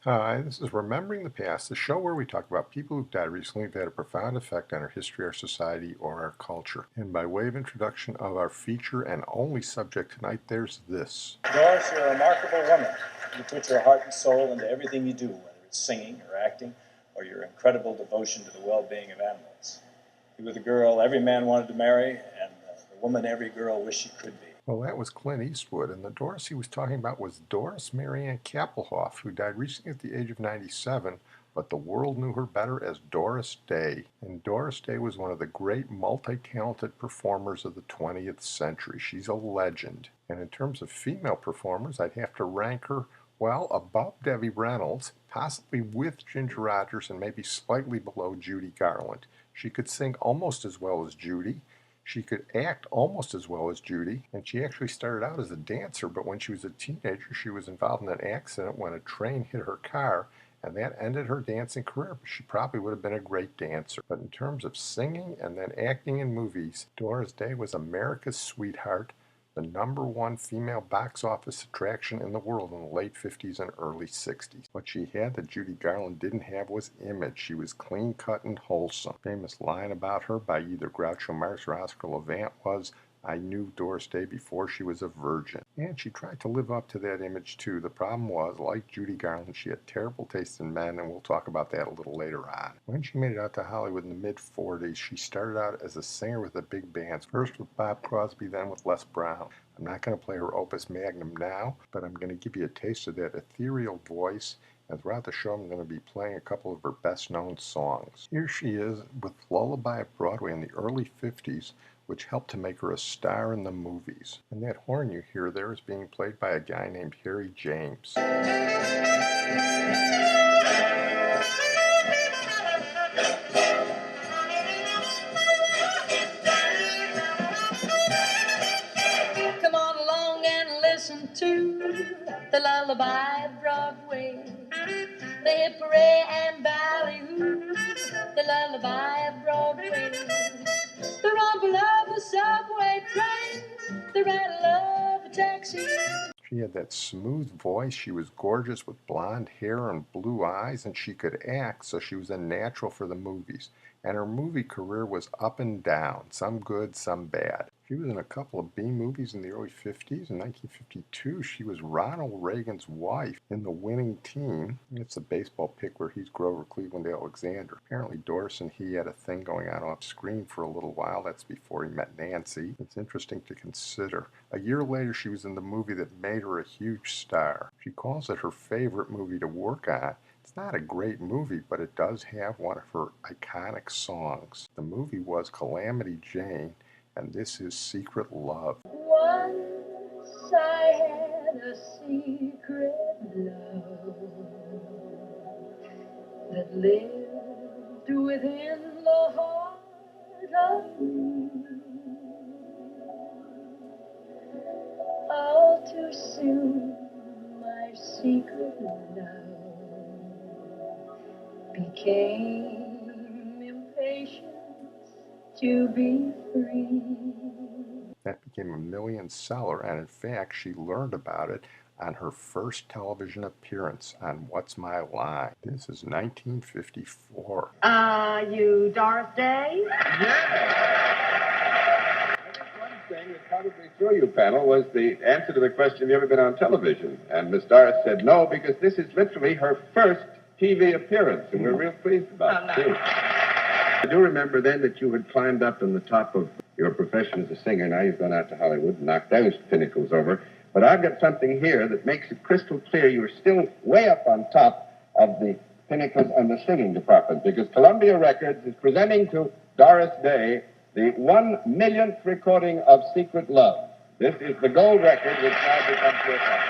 Hi, this is Remembering the Past, the show where we talk about people who've died recently who've had a profound effect on our history, our society, or our culture. And by way of introduction of our feature and only subject tonight, there's this. Doris, you're a remarkable woman. You put your heart and soul into everything you do, whether it's singing or acting, or your incredible devotion to the well-being of animals. You were the girl every man wanted to marry, and the woman every girl wished she could be. Well, that was Clint Eastwood, and the Doris he was talking about was Doris Marianne Kappelhoff, who died recently at the age of 97, but the world knew her better as Doris Day. And Doris Day was one of the great multi-talented performers of the 20th century. She's a legend. And in terms of female performers, I'd have to rank her, well, above Debbie Reynolds, possibly with Ginger Rogers, and maybe slightly below Judy Garland. She could sing almost as well as Judy. She could act almost as well as Judy, and she actually started out as a dancer, but when she was a teenager, she was involved in an accident when a train hit her car, and that ended her dancing career, but she probably would have been a great dancer. But in terms of singing and then acting in movies, Doris Day was America's sweetheart, the #1 female box office attraction in the world in the late 50s and early 60s. What she had that Judy Garland didn't have was image. She was clean-cut and wholesome. Famous line about her by either Groucho Marx or Oscar Levant was, "I knew Doris Day before she was a virgin." And she tried to live up to that image too. The problem was, like Judy Garland, she had terrible taste in men, and we'll talk about that a little later on. When she made it out to Hollywood in the mid-40s, she started out as a singer with the big bands, first with Bob Crosby, then with Les Brown. I'm not going to play her opus magnum now, but I'm going to give you a taste of that ethereal voice, and throughout the show I'm going to be playing a couple of her best-known songs. Here she is with Lullaby at Broadway in the early 50s, which helped to make her a star in the movies. And that horn you hear there is being played by a guy named Harry James. Come on along and listen to the lullaby of Broadway, the hip-hooray and ballyhoo, the lullaby of Broadway. The rumble of the subway train, the rattle of a taxi. She had that smooth voice, she was gorgeous with blonde hair and blue eyes, and she could act, so she was a natural for the movies. And her movie career was up and down, some good, some bad. She was in a couple of B movies in the early 50s. In 1952, she was Ronald Reagan's wife in The Winning Team. It's a baseball pick where he's Grover Cleveland Alexander. Apparently, Doris and he had a thing going on off screen for a little while. That's before he met Nancy. It's interesting to consider. A year later, she was in the movie that made her a huge star. She calls it her favorite movie to work on. It's not a great movie, but it does have one of her iconic songs. The movie was Calamity Jane, and this is Secret Love. Once I had a secret love that lived within the heart of me. All too soon my secret love became impatient to be free. That became a million seller, and in fact, she learned about it on her first television appearance on What's My Line. This is 1954. You Doris Day? Yeah. I think one thing that probably threw you, panel, was the answer to the question, have you ever been on television? And Miss Doris said no, because this is literally her first TV appearance, and we're real pleased about it, too. I do remember then that you had climbed up on the top of your profession as a singer. Now you've gone out to Hollywood and knocked those pinnacles over. But I've got something here that makes it crystal clear you're still way up on top of the pinnacles on the singing department, because Columbia Records is presenting to Doris Day the 1 millionth recording of Secret Love. This is the gold record which now becomes your song.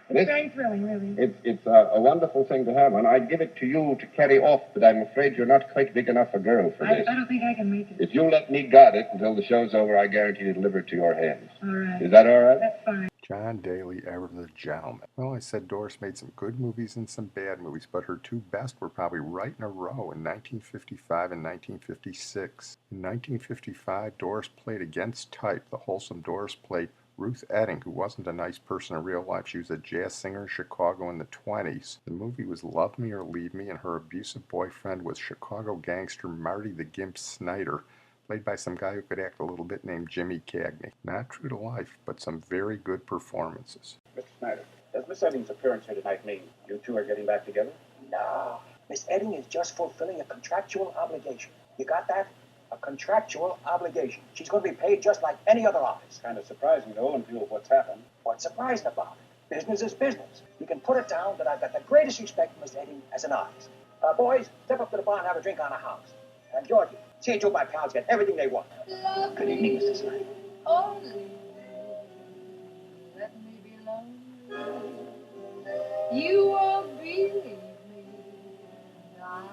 It's very thrilling, really. It's a wonderful thing to have, and I'd give it to you to carry off, but I'm afraid you're not quite big enough a girl for this. I don't think I can make it. If you let me guard it until the show's over, I guarantee to deliver it to your hands. All right. Is that all right? That's fine. John Daly, ever the gentleman. Well, I said Doris made some good movies and some bad movies, but her two best were probably right in a row in 1955 and 1956. In 1955, Doris played Against Type. The wholesome Doris played Ruth Etting, who wasn't a nice person in real life. She was a jazz singer in Chicago in the 20s. The movie was Love Me or Leave Me, and her abusive boyfriend was Chicago gangster Marty the Gimp Snyder, played by some guy who could act a little bit named Jimmy Cagney. Not true to life, but some very good performances. Mr. Snyder, does Miss Edding's appearance here tonight mean you two are getting back together? No. Miss Edding is just fulfilling a contractual obligation. You got that? A contractual obligation. She's going to be paid just like any other artist. Kind of surprising, though, in view of what's happened. What's surprising about it? Business is business. You can put it down that I've got the greatest respect for Miss Edding as an artist. Boys, step up to the bar and have a drink on the house. And Georgie, see to my pals get everything they want. Good evening, Mr. Snyder. Only let me be lonely. You won't believe me. I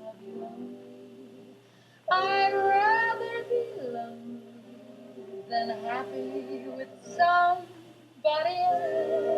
love you only. I'd rather be lonely than happy with somebody else.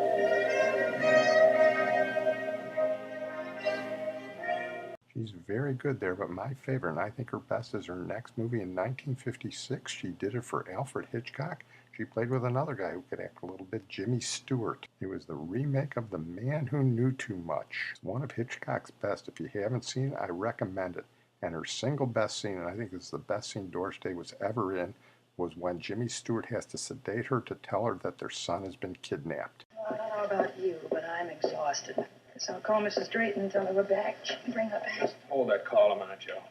She's very good there, but my favorite, and I think her best, is her next movie in 1956. She did it for Alfred Hitchcock. She played with another guy who could act a little bit, James Stewart. It was the remake of The Man Who Knew Too Much. It's one of Hitchcock's best. If you haven't seen it, I recommend it. And her single best scene, and I think this is the best scene Doris Day was ever in, was when Jimmy Stewart has to sedate her to tell her that their son has been kidnapped. I don't know about you, but I'm exhausted. So I'll call Mrs. Drayton and tell her we're back. She can bring her back. Just hold that call a minute, Joe.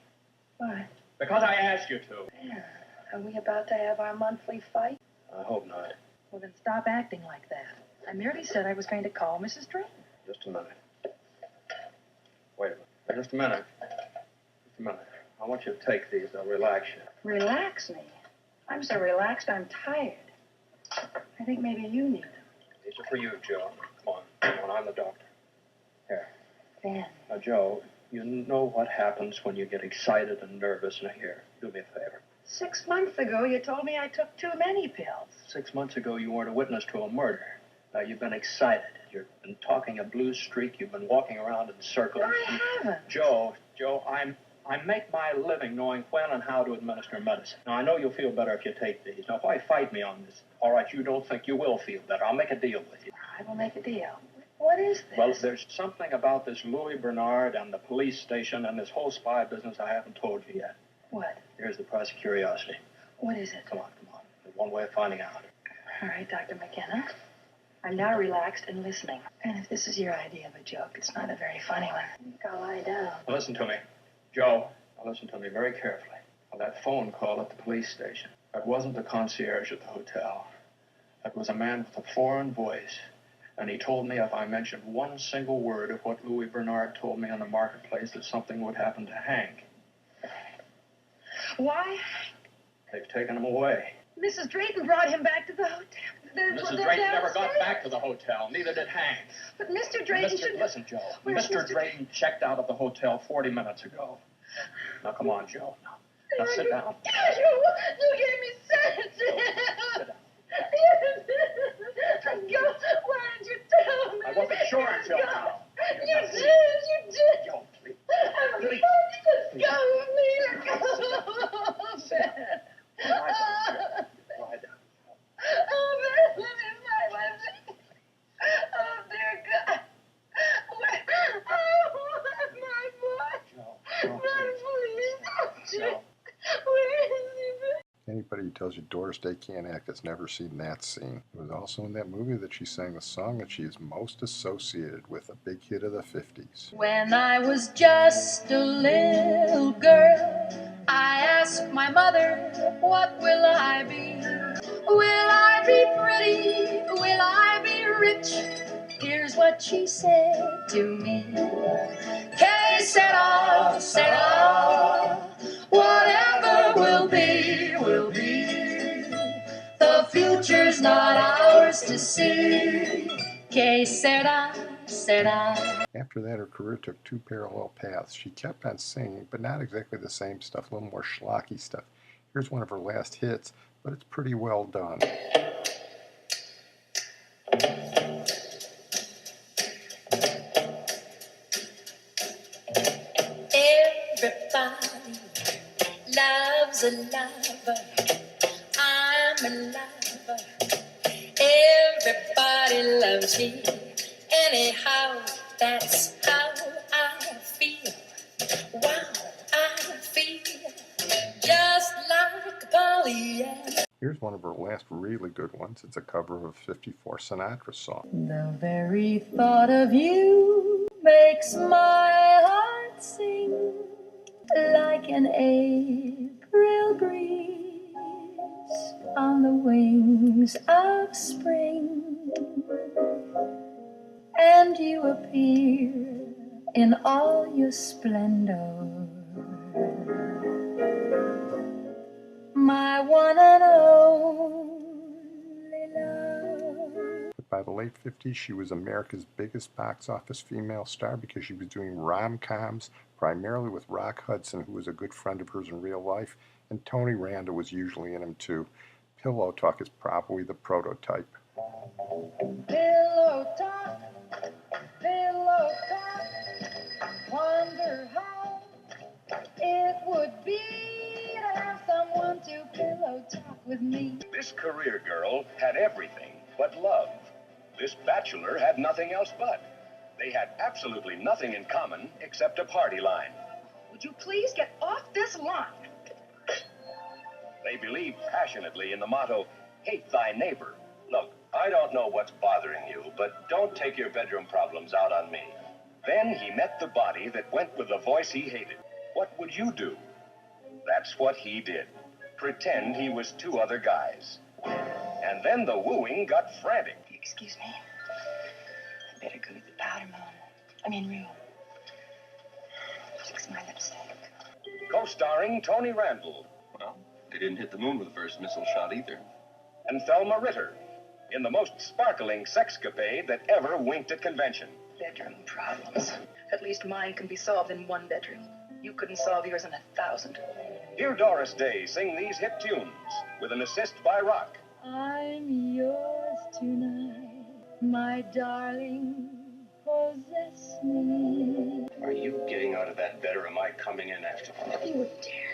Why? Because I asked you to. Yeah. Are we about to have our monthly fight? I hope not. Well, then stop acting like that. I merely said I was going to call Mrs. Drayton. Just a minute. Wait a minute. Just a minute. Just a minute. I want you to take these. They'll relax you. Relax me. I'm so relaxed I'm tired. I think maybe you need them. These are for you, Joe. Come on. Come on. I'm the doctor. Here. Ben. Now, Joe, you know what happens when you get excited and nervous. Now, here, do me a favor. 6 months ago, you told me I took too many pills. 6 months ago, you weren't a witness to a murder. Now, you've been excited. You've been talking a blue streak. You've been walking around in circles. I haven't. Joe, I make my living knowing when and how to administer medicine. Now, I know you'll feel better if you take these. Now, why fight me on this? All right, you don't think you will feel better. I'll make a deal with you. I will make a deal. What is this? Well, there's something about this Louis Bernard and the police station and this whole spy business I haven't told you yet. What? Here's the price of curiosity. What is it? Come on. There's one way of finding out. All right, Dr. McKenna. I'm now relaxed and listening. And if this is your idea of a joke, it's not a very funny one. I think I'll lie down. Now listen to me. Joe, now listen to me very carefully. Now, that phone call at the police station, that wasn't the concierge at the hotel. That was a man with a foreign voice. And he told me if I mentioned one single word of what Louis Bernard told me on the marketplace, that something would happen to Hank. Why? They've taken him away. Mrs. Drayton brought him back to the hotel. Mrs. Drayton never got back to the hotel. Neither did Hank. But Mr. Drayton Listen, Joe. Where's Mr. Drayton checked out of the hotel 40 minutes ago. Now, come on, Joe. Now sit down. You gave me sense. Sit down. Why didn't you tell me? I wasn't sure until now. You did. Joe, please. Please. Let go of me. Lie down. Oh, man, let me find my feet. Oh, dear God. My boy. Joe, Please. Joe. Where is he? Anybody who tells you Doris Day can't act has never seen that scene. It was also in that movie that she sang the song that she is most associated with, a big hit of the 50s. When I was just a little girl, I asked my mother, what will I be? Will I be pretty? Will I be rich? Here's what she said to me. Que sera, sera. Whatever will be, will be. The future's not ours to see. Que sera, sera. After that, her career took two parallel paths. She kept on singing, but not exactly the same stuff, a little more schlocky stuff. Here's one of her last hits, but it's pretty well done. Everybody loves a lover. I'm a lover. Everybody loves me. Anyhow, that's how I feel. Wow, I feel just like Pollyanna. Here's one of her last really good ones. It's a cover of a 54 Sinatra song. The very thought of you makes my heart sing like an April breeze on the wings of spring. And you appear in all your splendor, my one and only love. But by the late 50s, she was America's biggest box office female star because she was doing rom-coms, primarily with Rock Hudson, who was a good friend of hers in real life, and Tony Randall was usually in them too. Pillow Talk is probably the prototype. Pillow talk, wonder how it would be to have someone to pillow talk with me. This career girl had everything but love. This bachelor had nothing else but. They had absolutely nothing in common except a party line. Would you please get off this line? They believed passionately in the motto, hate thy neighbor. Look, I don't know what's bothering you, but don't take your bedroom problems out on me. Then he met the body that went with the voice he hated. What would you do? That's what he did. Pretend he was two other guys. And then the wooing got frantic. Excuse me. I better go to the powder room. Fix my lipstick. Co-starring Tony Randall. Well, they didn't hit the moon with the first missile shot either. And Thelma Ritter in the most sparkling sexcapade that ever winked at convention. Bedroom problems. At least mine can be solved in one bedroom. You couldn't solve yours in 1,000. Hear Doris Day sing these hit tunes with an assist by Rock. I'm yours tonight, my darling, possess me. Are you getting out of that bed or am I coming in after you? You wouldn't dare.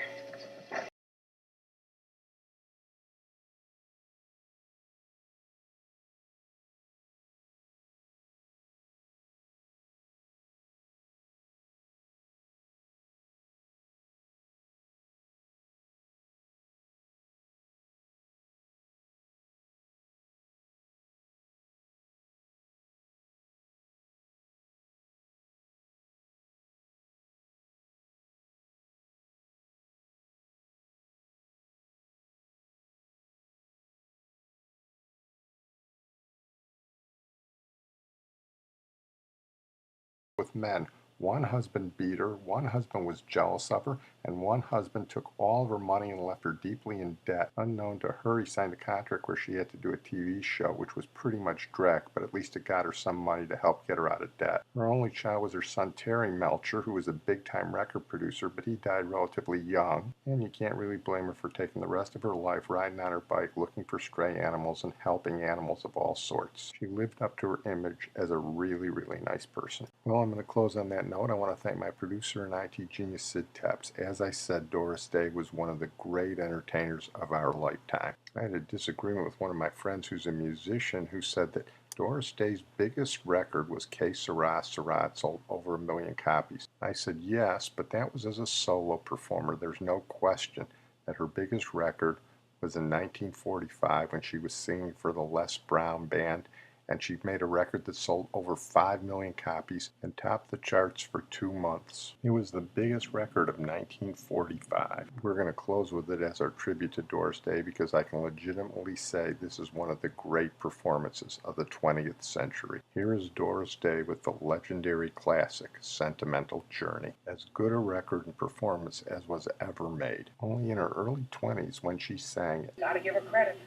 With men. One husband beat her, one husband was jealous of her, and one husband took all of her money and left her deeply in debt. Unknown to her, he signed a contract where she had to do a TV show, which was pretty much dreck, but at least it got her some money to help get her out of debt. Her only child was her son Terry Melcher, who was a big-time record producer, but he died relatively young, and you can't really blame her for taking the rest of her life riding on her bike looking for stray animals and helping animals of all sorts. She lived up to her image as a really, really nice person. Well, I'm going to close on that note. I want to thank my producer and IT genius, Sid Tepps. As I said, Doris Day was one of the great entertainers of our lifetime. I had a disagreement with one of my friends who's a musician who said that Doris Day's biggest record was Que Sera. Sera sold over 1 million copies. I said yes, but that was as a solo performer. There's no question that her biggest record was in 1945 when she was singing for the Les Brown Band, and she made a record that sold over 5 million copies and topped the charts for 2 months. It was the biggest record of 1945. We're going to close with it as our tribute to Doris Day because I can legitimately say this is one of the great performances of the 20th century. Here is Doris Day with the legendary classic, Sentimental Journey. As good a record and performance as was ever made. Only in her early 20s when she sang it. Gotta give her credit.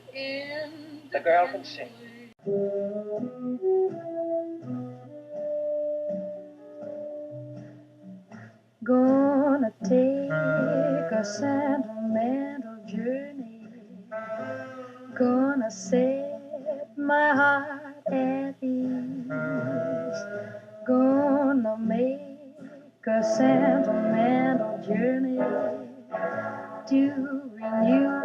The girl can sing. Gonna take a sentimental journey. Gonna set my heart at ease. Gonna make a sentimental journey to renew